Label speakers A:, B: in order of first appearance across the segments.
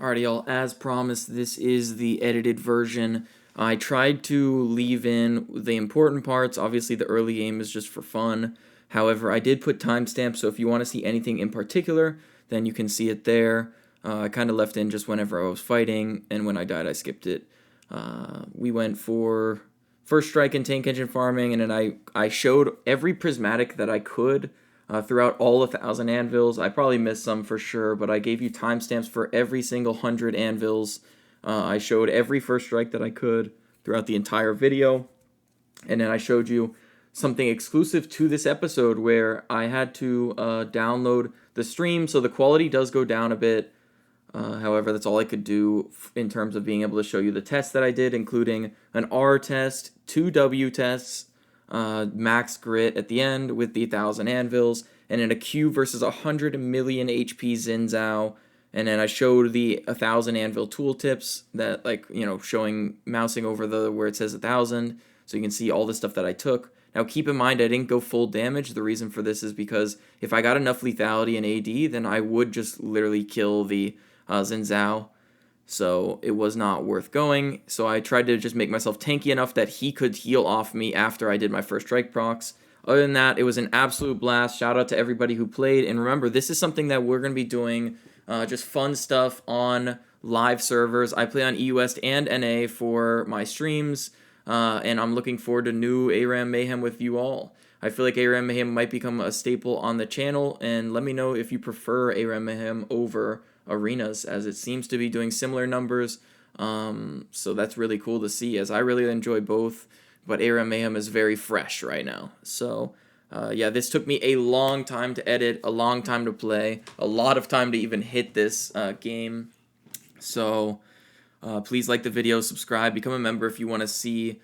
A: Alrighty, y'all, as promised, this is the edited version. I tried to leave in the important parts. Obviously, the early game is just for fun. However, I did put timestamps, so if you want to see anything in particular, then you can see it there. I kind of left in just whenever I was fighting, and when I died, I skipped it. We went for first strike and tank engine farming, and then I showed every prismatic that I could. Throughout all 1,000 anvils. I probably missed some for sure, but I gave you timestamps for every single 100 anvils. I showed every first strike that I could throughout the entire video. And then I showed you something exclusive to this episode where I had to download the stream, so the quality does go down a bit. However, that's all I could do in terms of being able to show you the tests that I did, including an R test, 2 W tests, max grit at the end with the 1,000 anvils, and then a Q versus 100 million HP Xin. And then I showed the 1,000 anvil tooltips that, like, you know, showing mousing over the where it says 1,000, so you can see all the stuff that I took. Now keep in mind I didn't go full damage. The reason for this is because if I got enough lethality and AD, then I would just literally kill the Xin. So it was not worth going. So I tried to just make myself tanky enough that he could heal off me after I did my first strike procs. Other than that, it was an absolute blast. Shout out to everybody who played. And remember, this is something that we're going to be doing, just fun stuff on live servers. I play on EU West and NA for my streams. And I'm looking forward to new ARAM Mayhem with you all. I feel like ARAM Mayhem might become a staple on the channel. And let me know if you prefer ARAM Mayhem over arenas, as it seems to be doing similar numbers, so that's really cool to see, as I really enjoy both, but ARAM Mayhem is very fresh right now. So yeah, this took me a long time to edit, a long time to play, a lot of time to even hit this game. So please like the video, subscribe, become a member if you want to see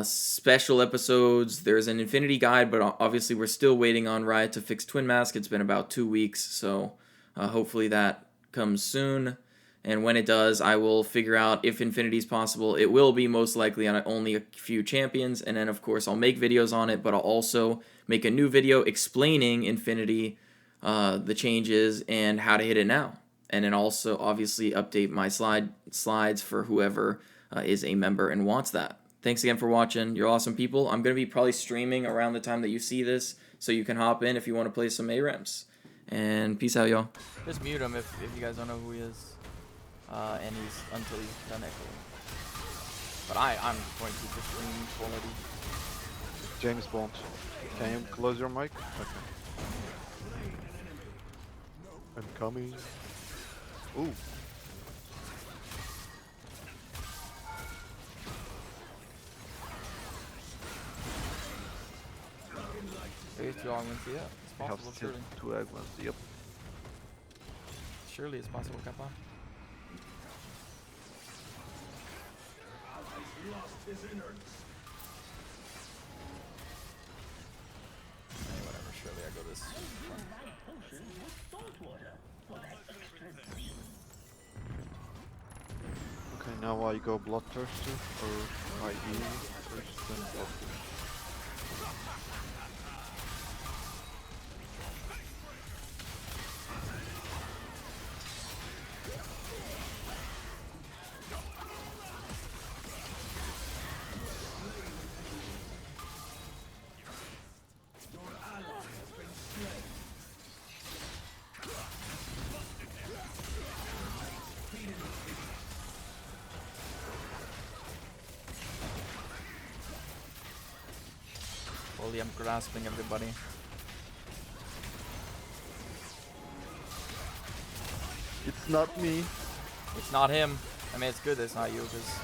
A: special episodes. There's an Infinity Guide, but obviously we're still waiting on Riot to fix Twin Mask. It's been about 2 weeks, so hopefully that comes soon, and when it does, I will figure out if Infinity is possible. It will be most likely on only a few champions, and then of course I'll make videos on it, but I'll also make a new video explaining Infinity, the changes, and how to hit it now, and then also obviously update my slides for whoever is a member and wants that. Thanks again for watching. You're awesome people. I'm going to be probably streaming around the time that you see this, so you can hop in if you want to play some ARAMs. And peace out, y'all.
B: Just mute him if you guys don't know who he is. And he's until he's done echoing. But I'm going to keep the stream quality.
C: James Bond. Can you close your mic? Okay. I'm coming. Ooh.
B: There's 2 augments, yeah. It's possible, surely.
C: 2 augments, yep.
B: Surely it's possible, Kappa. Hey, whatever, surely I go this
C: Okay, now I go Bloodthirster, or I heal first, then Bloodthirster.
B: Holy, I'm grasping everybody.
C: It's not me.
B: It's not him. I mean, it's good that it's not you, because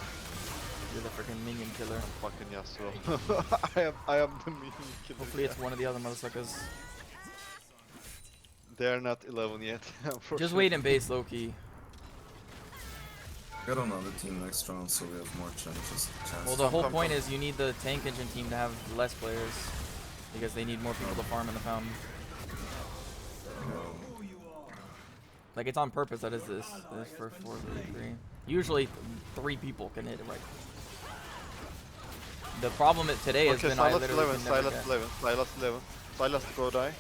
B: you're the freaking minion killer.
C: I'm fucking Yasuo. I am the minion killer.
B: Hopefully it's one of the other motherfuckers.
C: They're not 11 yet.
B: Just wait in base, Loki.
D: Got another team next round, so we have more chances.
B: Well, the whole point is you need the tank engine team to have less players, because they need more people to farm in the fountain. Like, it's on purpose that is this for 4-3. Usually 3 people can hit it right. The problem today has been I literally can never get.
C: Silas go die.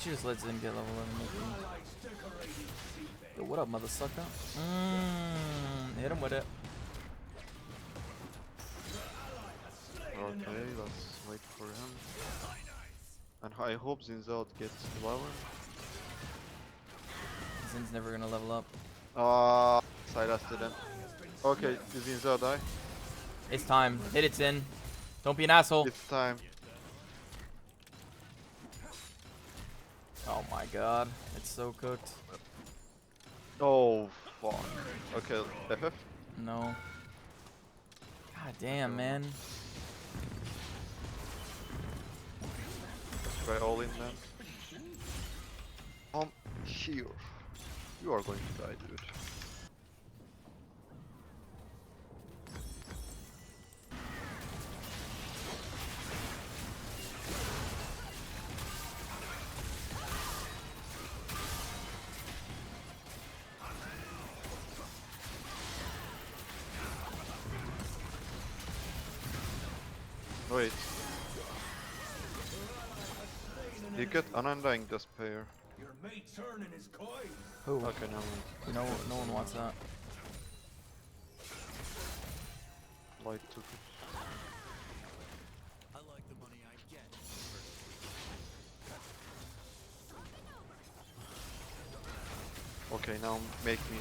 B: should just let Xin get level 11 maybe. Yo, what up, mother sucker? Hit him with it.
C: Okay, let's wait for him. And I hope Zinzao gets lower.
B: Zin's never gonna level up.
C: Silas didn't. Okay, did Zinzao die?
B: It's time. Hit it, Xin. Don't be an asshole.
C: It's time.
B: Oh my god. It's so cooked.
C: Oh, fuck. Okay, FF?
B: No. God damn, man.
C: Let's try all in then. Here. You are going to die, dude. Wait. You get unundying despair.
B: Who?
C: Okay, now
B: No one wants that.
C: light took it. Okay, now make me.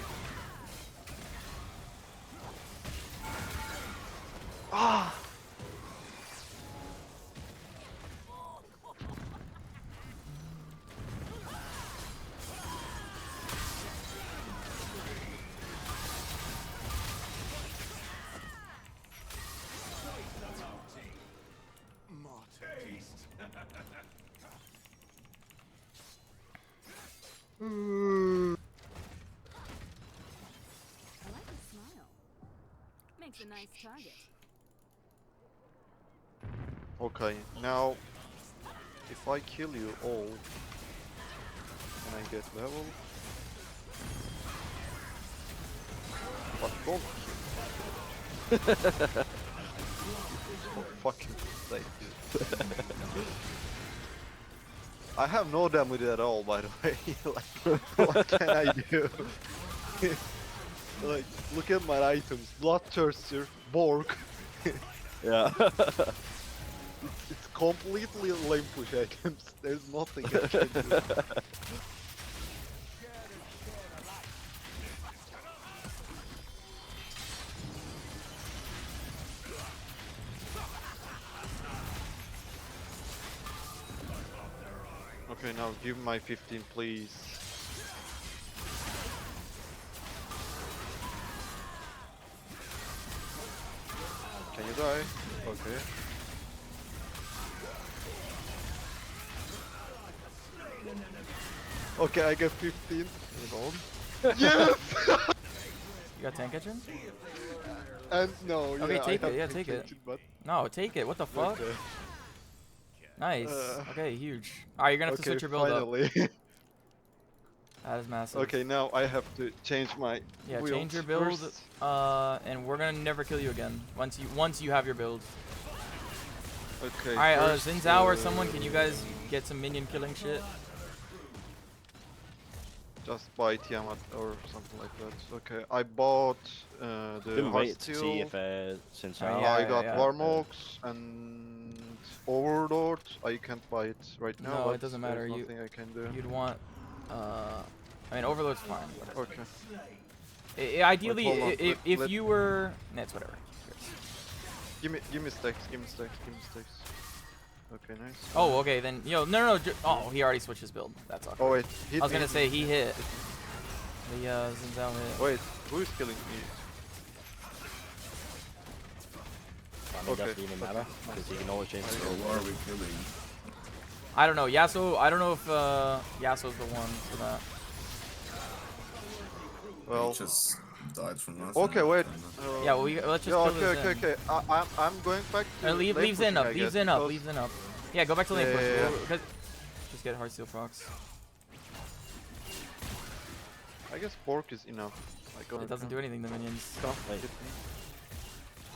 C: Ah!
E: I like his smile. Makes a nice target.
C: Okay, now if I kill you all, can I get level? But don't kill. For fucking sake, dude. I have no damage at all, by the way. Like, what can I do? Like, look at my items: Bloodthirster, Borg.
F: Yeah.
C: It's completely lame push items. There's nothing I can do. Okay, now give my 15, please. Can you die? Okay. Okay, I get 15. Hold on. Yes!
B: You got tank engine?
C: And no,
B: Okay,
C: yeah,
B: take
C: I
B: it, yeah,
C: have
B: take it.
C: contention, but
B: No, take it. What the fuck?
C: okay.
B: Nice.
C: Uh,
B: Okay, huge. Alright, you're gonna have to
C: Okay,
B: switch your build up.
C: finally.
B: That is massive.
C: Okay, now I have to change my
B: Yeah,
C: wheels
B: change your build,
C: first.
B: and we're gonna never kill you again once you have your build.
C: Okay.
B: Alright,
C: first,
B: Zinzao or someone, can you guys get some minion killing shit?
C: just buy Tiamat or something like that. Okay, I bought the
F: Been waiting to see
C: Hostile.
F: if since
B: Oh,
C: I got
B: yeah.
C: Warmox and Overlord. I can't buy it right now.
B: No,
C: but
B: it doesn't matter.
C: There's nothing I can do.
B: You'd want, I mean, Overlord's fine. Whatever.
C: Okay.
B: Ideally,
C: hold on,
B: if
C: let-
B: you were, nah, it's whatever.
C: Give me stacks. Give me stacks. Okay, nice.
B: Oh, okay, then, no, oh, he already switched his build. That's awkward.
C: Oh wait, hit
B: I was
C: me.
B: gonna say he hit. The Zinzao hit.
C: Wait, who is killing me?
F: I mean,
C: Okay,
F: doesn't even matter because you can always change
D: So
F: the
D: who are we killing?
B: I don't know, Yasuo. I don't know if Yasuo's the one for that.
C: Well,
D: He just died from nothing.
C: okay, wait.
B: Yeah, well, let's just
C: Yeah,
B: kill this
C: okay. I'm going back to
B: Leave
C: lane
B: Zen
C: pushing,
B: up,
C: I
B: leave
C: guess,
B: Zen up,
C: because
B: leave Zen up. Yeah, go back to lane
C: Yeah,
B: push.
C: yeah,
B: We'll- 'cause- just get Heartsteel Fox.
C: I guess Bork is enough.
B: It doesn't do anything to minions.
F: Wait.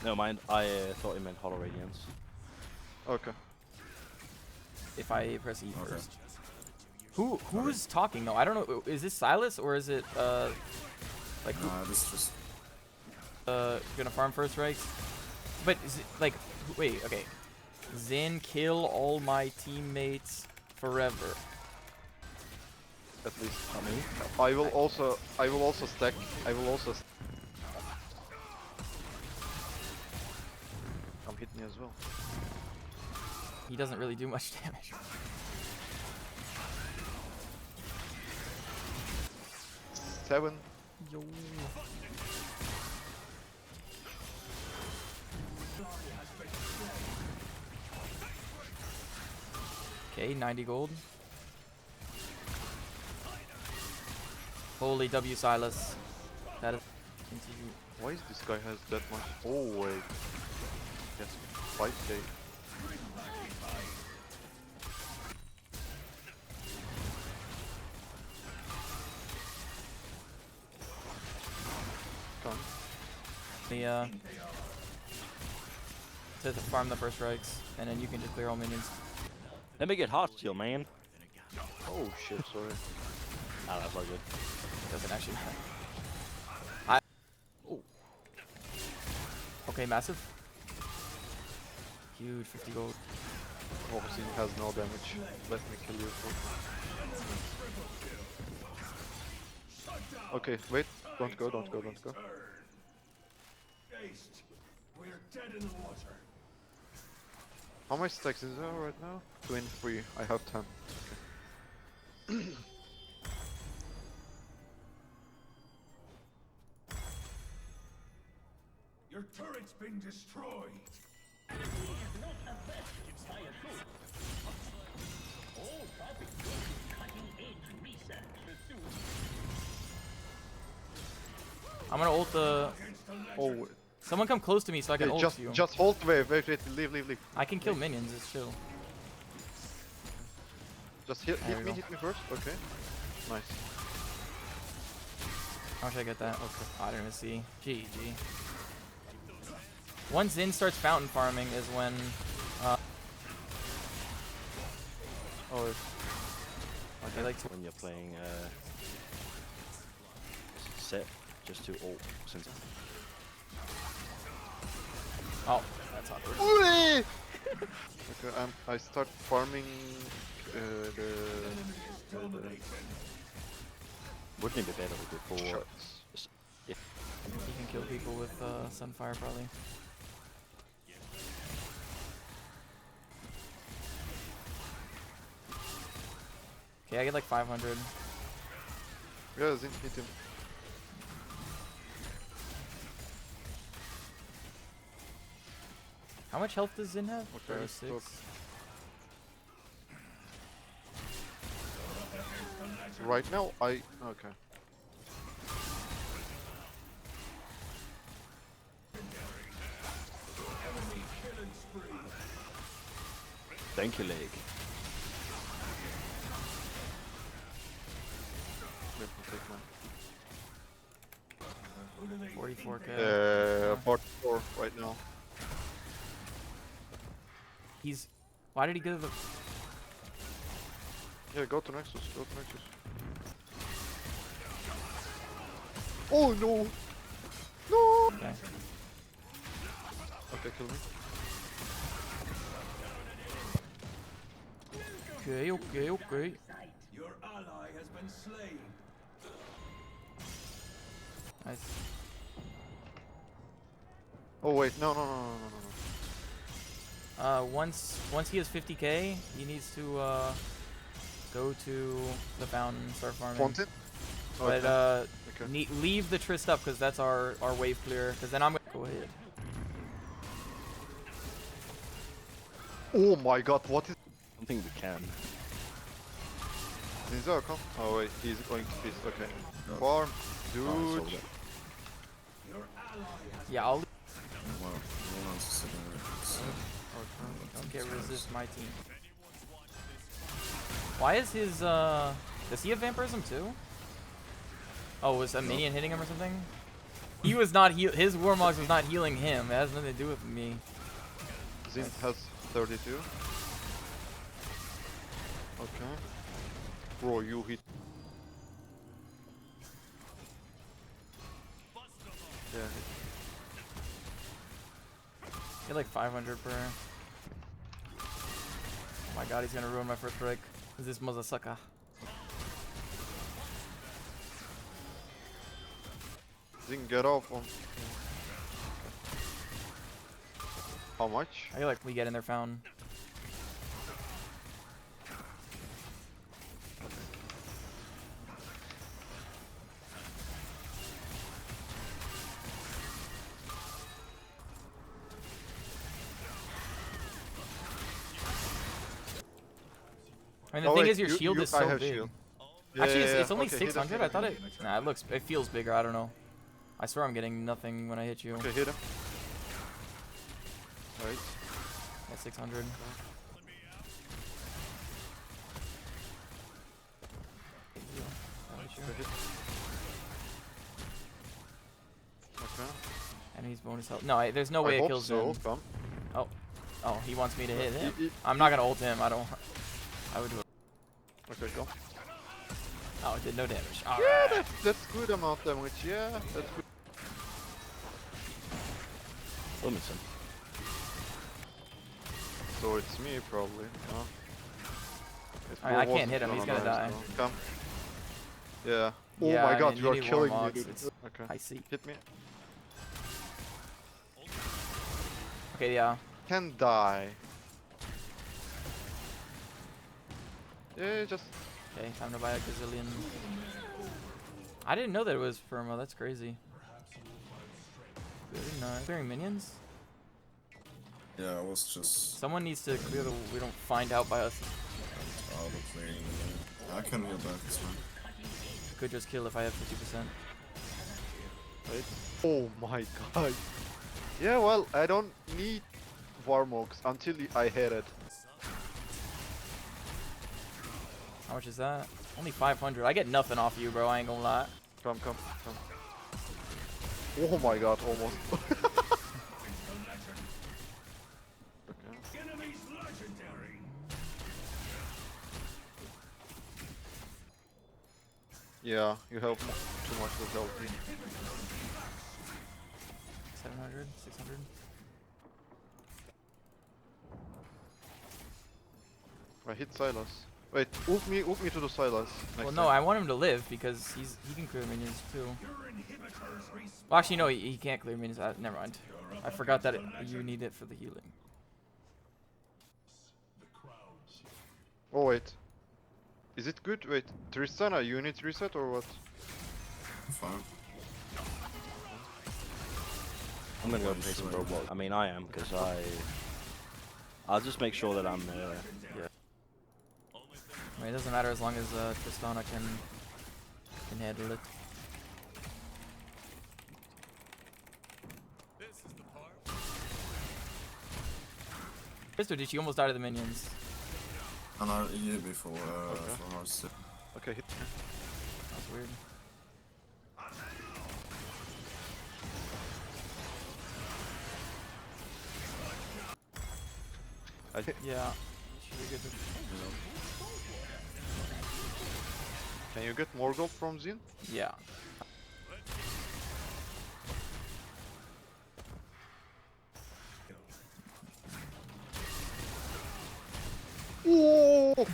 F: No mind, I thought he meant Hollow Radiance.
C: Okay.
B: If I press E
D: Okay.
B: first. Who's talking though? I don't know. Is this Silas or is it like
D: Nah, this is just.
B: gonna farm first, right? But is it like wait, okay. Xin, kill all my teammates forever.
C: At least.
F: Not me.
C: I will also stack. Come hit me as well.
B: He doesn't really do much damage.
C: Seven.
B: Yo. Okay, 90 gold. Holy W Silas. That is continue.
C: Why is this guy has that much? Oh wait. Yes, 5k. Come.
B: The to farm the first strikes, and then you can just clear all minions.
F: Let me get hot steal, man.
C: Oh shit, sorry.
F: Ah, that's all good.
B: Doesn't actually matter. Oh. Okay, massive. Huge 50 gold.
C: Obviously has no damage. Let me kill you. Okay, wait. Don't go. How much stacks is there right now? 23. I have 10. Okay.
G: Your turret's been destroyed.
B: I'm gonna ult the.
C: Oh, wait.
B: Someone come close to me so I can
C: Okay,
B: ult you.
C: just hold wave. Wait, leave.
B: I can kill minions. It's chill.
C: Just hit
B: There we
C: me
B: go.
C: first. Okay. Nice.
B: How should I get that? Okay. I didn't even see. GG. Once Xin starts fountain farming is when. Oh. Okay, like.
F: When you're playing set just to ult since.
B: Oh, that's awkward.
C: Okay, I start farming the
F: Wouldn't it be better before?
C: shots.
B: You can kill people with Sunfire probably. Okay, I get like 500.
C: Yeah, Zin hit him.
B: How much health does Xin have?
C: Okay,
B: 36.
C: stop. Right now, okay.
F: Thank you, leg.
C: Let me take mine.
B: 44k.
C: 44 right now.
B: He's. Why did he go to the?
C: Yeah, go to Nexus. Oh no! No!
B: Okay.
C: Okay, kill me.
B: Okay.
G: Your ally has been slain.
B: Nice.
C: Oh wait, no.
B: Once he has 50k, he needs to go to the fountain, start farming.
C: Fountain?
B: But
C: Okay.
B: leave the Trist up because that's our wave clear. Because then I'm gonna go ahead.
C: Oh my god, what is...
F: I don't think we can.
C: Ninja, come. Oh wait, he's going to feast, okay.
A: No.
C: Farm,
F: Oh,
C: dude.
F: so that-
B: Yeah, I'll
D: Wow, no one's sitting there.
B: don't get resist my team. Why is his does he have vampirism too? Oh, was a minion hitting him or something? He was not his Warmogs was not healing him. It has nothing to do with me.
C: Zin has 32. Okay. Bro, you hit. Yeah.
B: Get like 500 per. Oh my god, he's gonna ruin my first break. This motherfucker.
C: Didn't get off on. How much?
B: I feel like we get in their fountain. I mean, the
C: Oh,
B: thing
C: wait,
B: is, your shield is
C: I
B: so
C: have
B: big.
C: shield.
B: Actually,
C: Yeah,
B: it's only
C: okay, hit him,
B: 600.
C: hit
B: I
C: him,
B: thought
C: hit
B: it.
C: him.
B: Nah, it feels bigger. I don't know. I swear I'm getting nothing when I hit you.
C: Okay, hit him. Right.
B: At 600.
C: Okay, hit. Okay.
B: Enemy's bonus health. No, there's no way
C: I
B: it
C: hope
B: kills
C: so.
B: him.
C: Come.
B: Oh, he wants me to hit him.
C: Y-
B: I'm not gonna ult him. I don't. I would do it.
C: Okay, go.
B: Oh, it did no damage.
C: Yeah,
B: Alright.
C: that's good amount of damage. Yeah, that's good.
F: Wilmington.
C: So it's me probably. Huh? Yes,
B: I
C: bro
B: can't hit him,
C: wasn't
B: he's gonna
C: nice,
B: die.
C: though. Come. Yeah. Oh
B: Yeah,
C: my
B: I
C: god,
B: mean,
C: you are
B: you need
C: killing me,
B: warmogs,
C: dude.
B: it's-
C: Okay.
B: I see.
C: Hit me.
B: Okay, yeah.
C: Can die. Yeah, just.
B: Okay, time to buy a gazillion. I didn't know that it was Firma. That's crazy. Very nice. Clearing minions?
D: Yeah, I was just
B: Someone needs to clear the. We don't find out by us.
D: out of playing. I can heal back, it's fine.
B: Could just kill if I have 50%.
C: Wait. Oh my god. Yeah, well, I don't need Warmogs until I hit it.
B: How much is that? Only 500. I get nothing off you, bro. I ain't gonna lie.
C: Come. Oh my god, almost. Okay.
G: Enemy's legendary.
C: Yeah, you have too much with LP.
B: 700, 600.
C: I hit Silas. Wait, ult me to the Silas.
B: Well,
C: next
B: no,
C: time.
B: I want him to live because he can clear minions too.
G: Your inhibitors respawn.
B: Well, actually, no, he can't clear minions. Never mind. I forgot that you need it for the healing.
C: Oh wait. Is it good? Wait, Tristana, you need reset or what?
D: Fine.
F: I'm gonna go play some Roblox. I mean, I am, because I'll just make sure that I'm
B: I mean, it doesn't matter as long as Tristana can handle it. Crystal, did she almost die to the minions?
D: And I year before for hard step.
C: Okay, hit me.
B: That's weird.
C: I hit.
B: Yeah. Should be good to...
C: Can you get more gold from Zin?
B: Yeah.
C: Oh!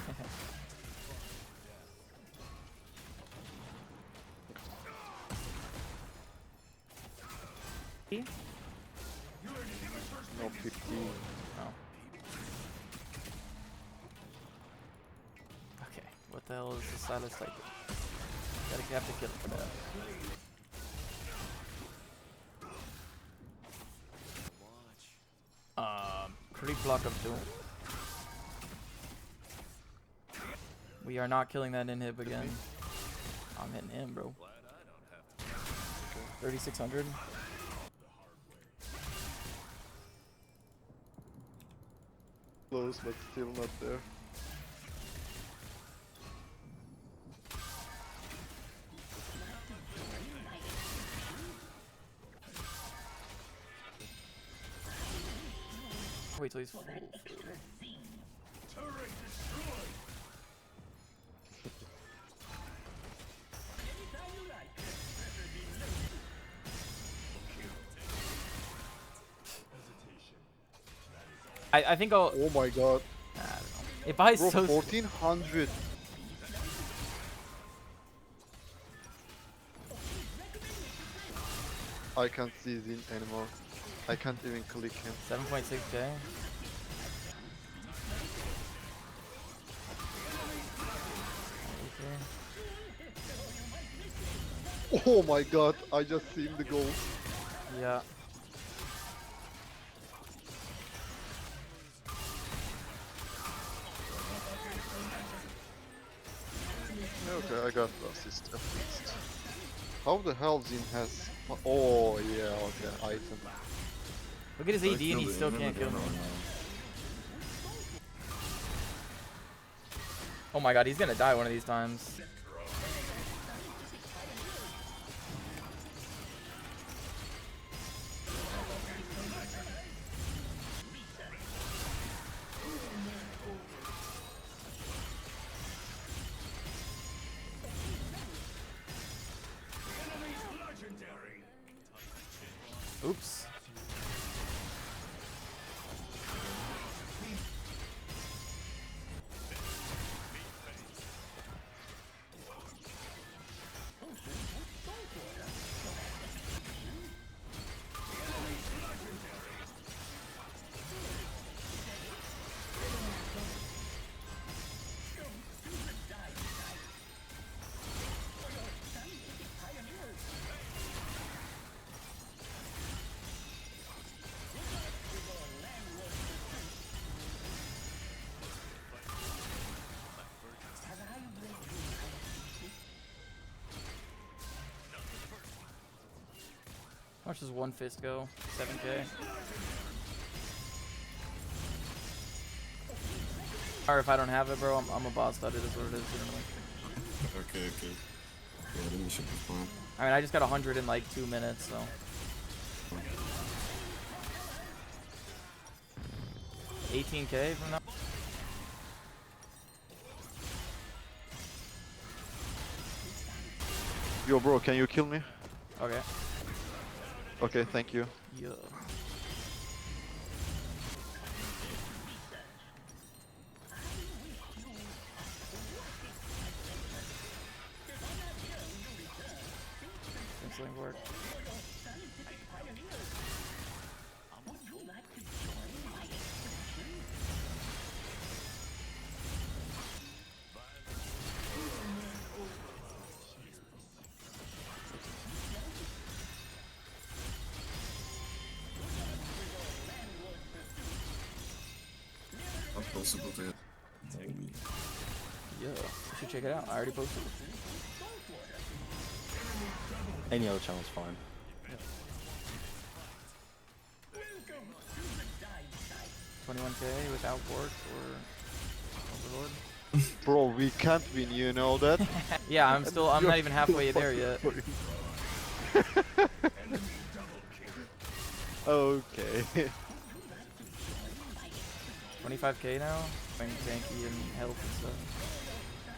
C: No 15.
B: Oh. Okay. What the hell is the Silas like? Have to kill it for that. Creep block of doom. We are not killing that inhib again. I'm hitting him, bro. 3,600.
C: Close, but still not there.
B: Wait till he's full.
G: Turret destroyed.
B: I think I'll.
C: Oh my god.
B: I don't know. It buys
C: Bro,
B: so.
C: 1400. I can't see Xin anymore. I can't even click him.
B: 7.6k.
C: Oh my god, I just seen the goal.
B: Yeah.
C: Okay, I got the assist at least. How the hell Xin has... Oh yeah, okay, item.
B: Look at his AD and he still can't kill me. Oh my god, he's gonna die one of these times.
G: Legendary.
B: Oops. How much does one fist go? 7k. Or if I don't have it, bro, I'm a boss stud. It is what it is.
D: Okay. Yeah, then you should be fine.
B: I mean, I just got 100 in like 2 minutes, so. $18k from now.
C: Yo bro, can you kill me?
B: Okay.
C: Okay, thank you.
B: Yeah. Canceling work.
D: Not possible to hit.
B: Yeah. You should check it out. I already posted it.
F: Any other channel's fine.
B: 21k without work or Overlord.
C: Bro, we can't win, you know that?
B: Yeah, I'm not even halfway there yet.
C: Okay.
B: 25k now. I'm tanky and health and stuff.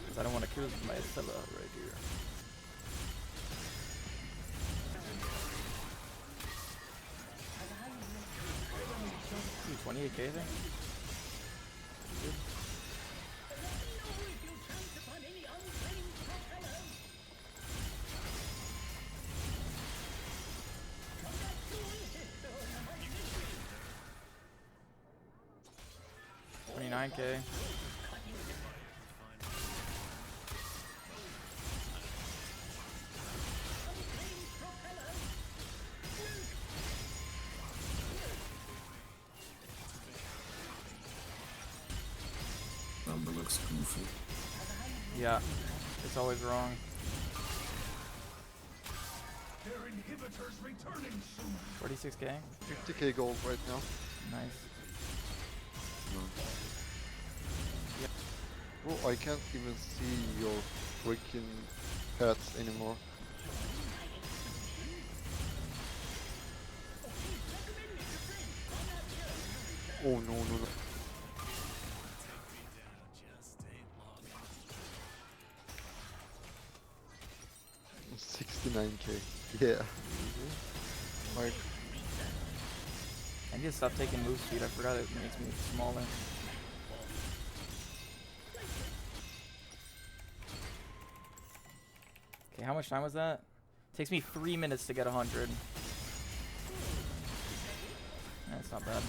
B: Because I don't want to kill my Stella right here. Ooh, 28k there? Good. $29k.
D: Number looks goofy.
B: Yeah, it's always wrong.
G: Their inhibitors returning soon.
B: 46k.
C: 50k gold right now.
B: Nice.
C: Bro, I can't even see your freaking hats anymore. Oh no. 69k. Yeah. Like,
B: I need to stop taking move speed. I forgot it makes me smaller. Okay, how much time was that? Takes me 3 minutes to get 100. That's not bad.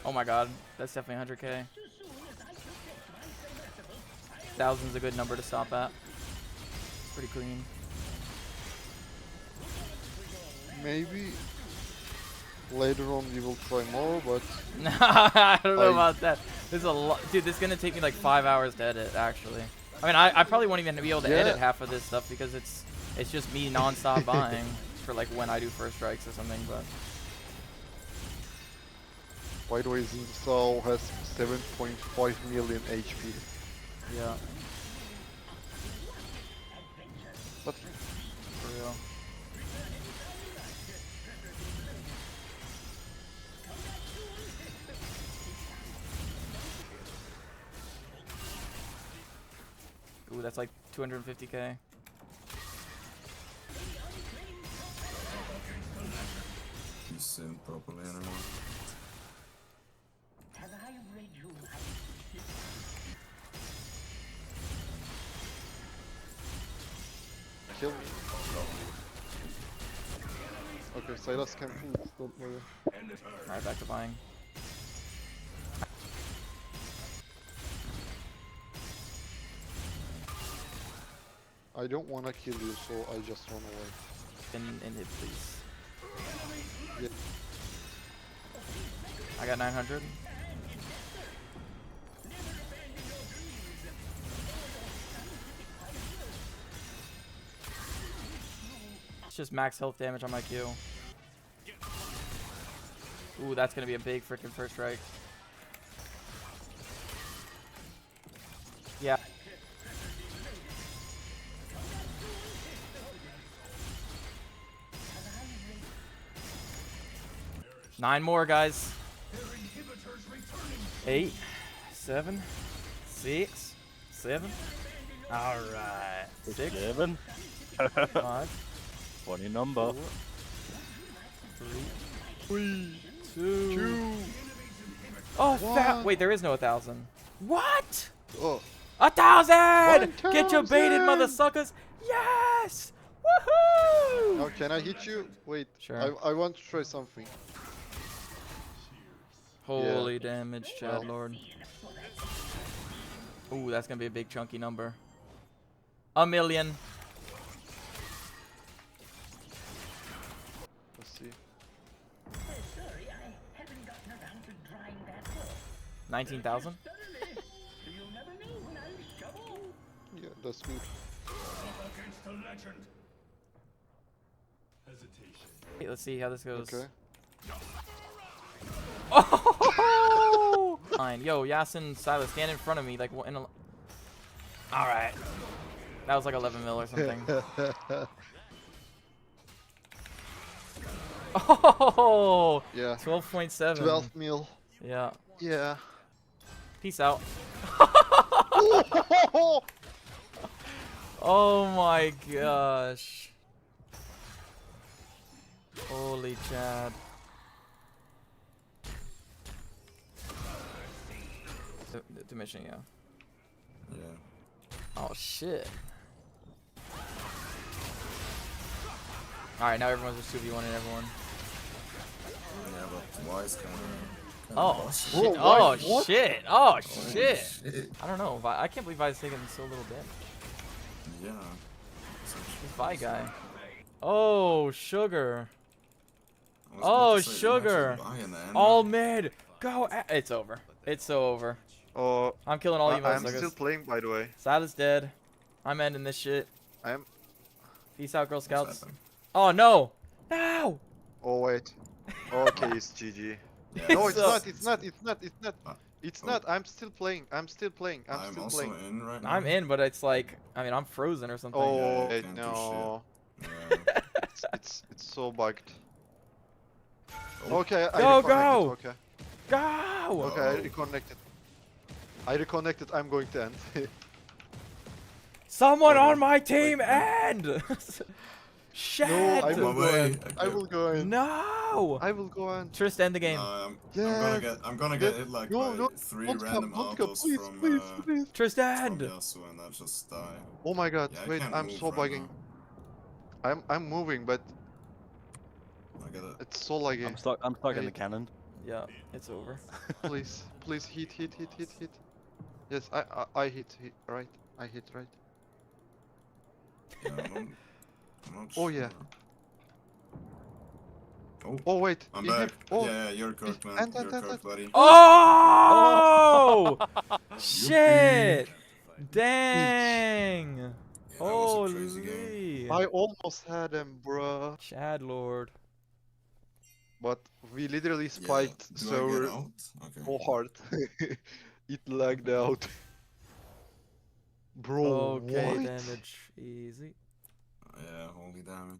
B: Oh my god, that's definitely 100k. 1000's a good number to stop at. It's pretty clean.
C: Maybe later on we will try more, but
B: I don't know about that. There's a lot, dude. This is gonna take me like 5 hours to edit. Actually, I mean, I probably won't even be able to edit half of this stuff because it's just me nonstop buying for like when I do first strikes or something. But
C: by the way, Zinzao has 7.5 million HP.
B: yeah,
C: But
B: for real. Ooh, that's like 250k.
D: You soon properly anymore.
C: kill me. Okay, Silas can ult, don't worry.
B: Alright, back to buying.
C: I don't wanna kill you, so I just run away.
B: In hit, please.
C: Yeah.
B: I got 900. It's just max health damage on my Q. Ooh, that's gonna be a big freaking first strike. Yeah. Nine more, guys. 8, 7, 6, 7. All right. 6,
F: 7.
B: 5,
F: Funny number.
B: 3, 2. Oh, fat. Wait, there is no 1,000. What?
C: Oh,
B: 1,000! Get your
C: 1,000!
B: baited, mother suckers. Yes! Woohoo!
C: now can I hit you? Wait,
B: Sure.
C: I want to try something.
B: Holy damage, Chad
C: Well.
B: Lord. Ooh, that's gonna be a big chunky number. 1,000,000.
C: Let's see.
B: 19,000?
C: Yeah, that's good.
G: Against the legend. Hesitation.
B: Wait, let's see how this goes.
C: Okay.
B: Oh! Fine. Yo, Yasin, Silas, stand in front of me. Like, in a... Alright. That was like 11 mil or something. Oh!
C: Yeah.
B: 12.7.
C: 12 mil.
B: Yeah.
C: Yeah.
B: Peace out. Oh my gosh. Holy Chad. Diminishing, yeah.
D: Yeah.
B: Oh shit. Alright, now everyone's just 2v1ing everyone.
D: Yeah, but Wise kind of.
B: Oh shit.
C: Whoa,
B: Oh
C: what?
B: shit. Oh
D: Holy
B: shit.
D: shit.
B: I don't know. I can't believe Vi's taking so little damage.
D: Yeah.
B: This Vi guy. Oh, sugar.
D: I was
B: Oh,
D: about to say, you might
B: sugar.
D: actually buy in the end,
B: All
D: right?
B: mid. Go. It's over. It's so over.
C: Oh,
B: I'm killing all you
C: I'm
B: motherfuckers.
C: still playing, by the way.
B: Silas dead. I'm ending this shit.
C: I'm.
B: Peace out, Girl
D: What's
B: Scouts.
D: happening?
B: Oh no. No.
C: Oh wait. Okay, it's GG.
D: Yeah,
C: No, it's
B: So-
C: not. It's not. It's not. It's not. It's
D: Oh.
C: not. I'm still playing. I'm still playing. I'm
D: I'm
C: still
D: also
C: playing.
D: in right now.
B: I'm in, but it's like, I mean, I'm frozen or something.
C: Oh
D: Yeah,
C: wait,
D: can't do
C: no.
D: Yeah.
C: It's so bugged.
D: Oh.
C: Okay, I
B: Go,
C: reformed it,
B: go!
C: Okay.
B: Go!
C: Okay, I reconnected. I'm going to end.
B: Someone
C: Oh,
B: on my team
D: wait,
B: end! Shit!
C: No, I
D: On
C: will
D: my
C: go
D: way.
C: end. I
D: Okay.
C: will go end.
B: No!
C: I will go end.
B: Trist, end the game.
D: I'm
C: Yes.
D: gonna get hit like
C: No,
D: by
C: no,
D: 3
C: don't
D: random
C: come, don't come,
D: autos
C: please,
D: from
C: please.
D: from
B: Tristan!
D: Yasuo and I just die.
C: Oh my god,
D: Yeah, I
C: wait,
D: can't
C: I'm
D: move
C: so
D: right
C: bugging. I'm moving, but
D: now. I get it.
C: it's so laggy.
F: I'm stuck in the
C: Wait.
F: cannon.
B: Yeah, it's over.
C: Please, please hit. Yes, I hit right. I hit right.
D: Yeah, I'm not
C: Oh,
D: sure.
C: yeah.
D: Oh,
C: Oh wait,
D: I'm
C: in
D: back.
C: here. Oh,
D: Yeah, you're cooked, man.
C: and-
D: You're cooked, buddy.
B: Oh! Shit! Dang!
D: Yeah, that was a crazy game.
B: Holy!
C: I almost had him, bruh.
B: Chad Lord.
C: But we literally
D: Yeah,
C: spiked
D: do I get
C: so
D: out? Okay.
C: hard. It lagged out. Bro,
B: Okay,
C: what?
B: damage. Easy.
D: Yeah, holy damage.